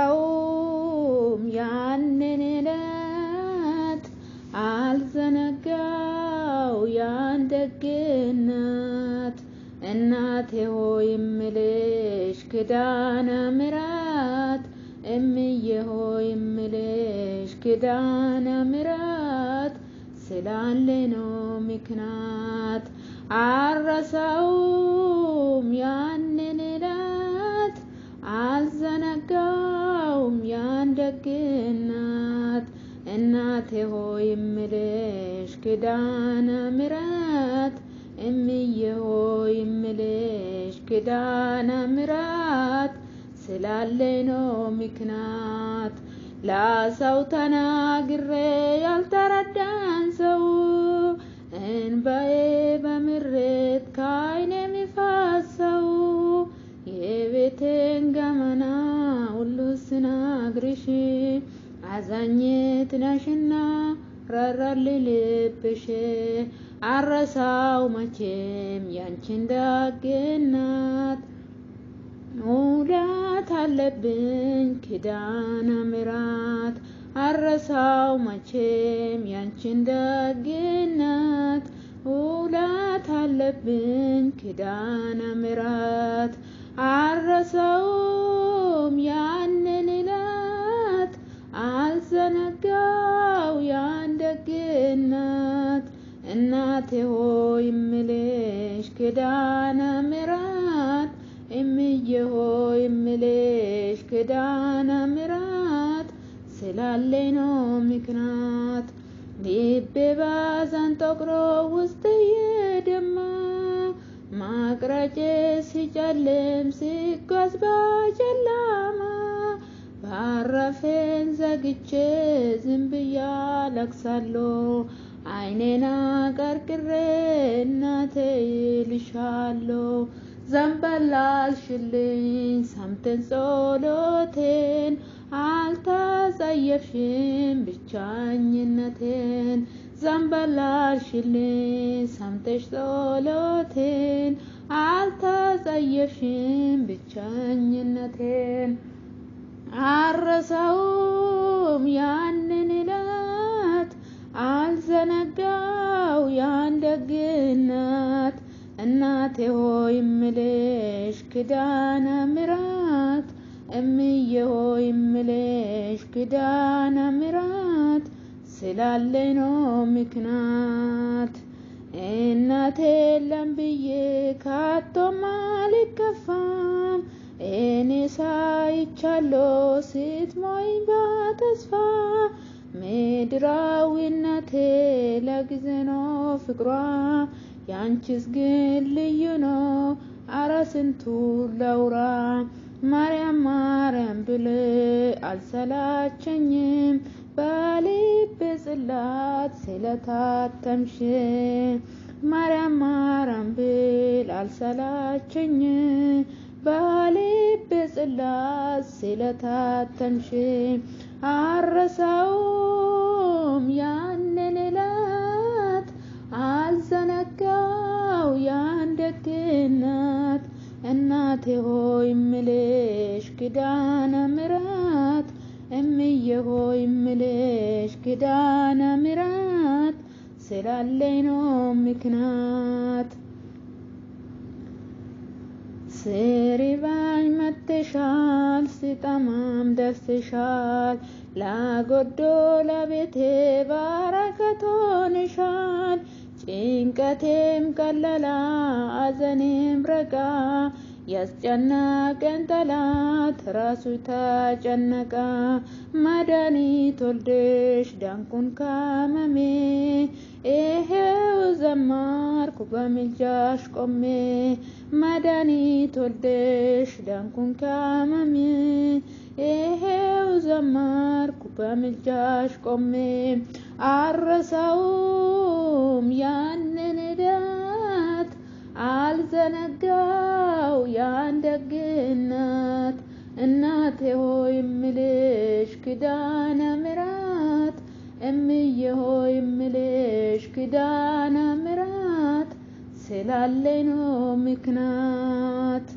አረሳውም ያንን ዕለት አልዘነጋው ያን ደግነት እናቴ ሆይ እምልሽ ኪዳነ ምሕረት እምዬ ሆይ እምልሽ ኪዳነ ምሕረት ስላለኝ ነው ምክንያት አረሳውም ያንን ዕለት አልዘነጋውም ያን ደግነት እናቴ ሆይ እምልሽ ኪዳነ ምሕረት እምዬ ሆይ እምልሽ ኪዳነ ምሕረት ስላለኝ ነው ምክንያት ለሰው ተናግሬ ያልተረዳን ሰው እንባዬ በምሬት ከዓይኔ የሚፈሰው የቤቴን ገመና ሁሉ ስነግርሽ አዛኝት ነሽና ራራልኝ ልብሽ አረሳው መቼም ያንቺን ደግነት ውለታ አለብኝ ኪዳነ ምሕረት አረሳው መቼም ያንቺን ደግነት ውለታ አለብኝ ኪዳነ ምሕረት አረሳውም ያንን ዕለት አልዘነጋው ያን ደግነት እናቴ ሆይ እምልሽ ኪዳነ ምሕረት እምዬ ሆይ እምልሽ ኪዳነ ምሕረት ስላለኝ ነው ምክንያት ልቤ ባዘን ጠቁሮ ውስጥዬ ደማ ማቅረጬ ሲጨልም ሲጓዝ በጨለማ ባረፌን ዘግቼ ዝም ብዬ አለቅሳለሁ ዓይኔን አቀርቅሬ እናቴ እልሻለሁ ዘንበል አልሽልኝ ሰምተሽ ጸሎቴን አልተጸየፍሽም ብቸኝነቴን ዘንበል አልሽልኝ ሰምተሽ ጸሎቴን አልተጸየፍሽም ብቸኝነቴን አረሳውም ያንን ዕለት አልዘነጋው ያን ደግነት እናቴ ሆይ እምልሽ ኪዳነ ምሕረት እምዬ ሆይ እምልሽ ኪዳነ ምሕረት ስላለኝ ነው ምክንያት እናቴ የለም ብዬ ከቶም አልከፋም እኔ ሳይቻለሁ ስትሞኝ በተስፋ ምድራዊነቴ ለጊዜ ነው ፍቅሯ ያንቺስ ግን ልዩ ነው አረ ስንቱን ላውራ ማርያም ማርያም ብል አልሰላቸኝም በልቤ ጽላት ስለታተምሽ ማርያም ማርያም ብል አልሰላቸኝም በልቤ ጽላት ስለታተምሽ አረሳውም ያንን ዕለት አልዘነጋው ያን ደግነት እናቴ ሆይ እምልሽ ኪዳነ ምሕረት እምዬ ሆይ እምልሽ ኪዳነ ምሕረት ስላለኝ ነው ምክንያት ሲርበኝ መጥተሻል ሲጠማም ደርሰሻል ለጎደለ ቤቴ በረከት ሆነሻል ጭንቀቴም ቀለለ ሐዘኔም ረጋ ያስጨነቀኝ ጠላት ራሱ ተጨነቀ መድኃኒት ወልደሽ ዳንኩኝ ከሕመሜ ይሄው ዘመርኩ በምልጃሽ ቆሜ መድኃኒት ወልደሽ ዳንኩኝ ከሕመሜ ይሄው ዘመርኩ በምልጃሽ ቆሜ አረሳውም ያንን ዕለት አልዘነጋው ያን ደግነት እናቴ ሆይ እምልሽ ኪዳነ ምሕረት እምዬ ሆይ እምልሽ ኪዳነ ምሕረት ስላለኝ ነው ምክንያት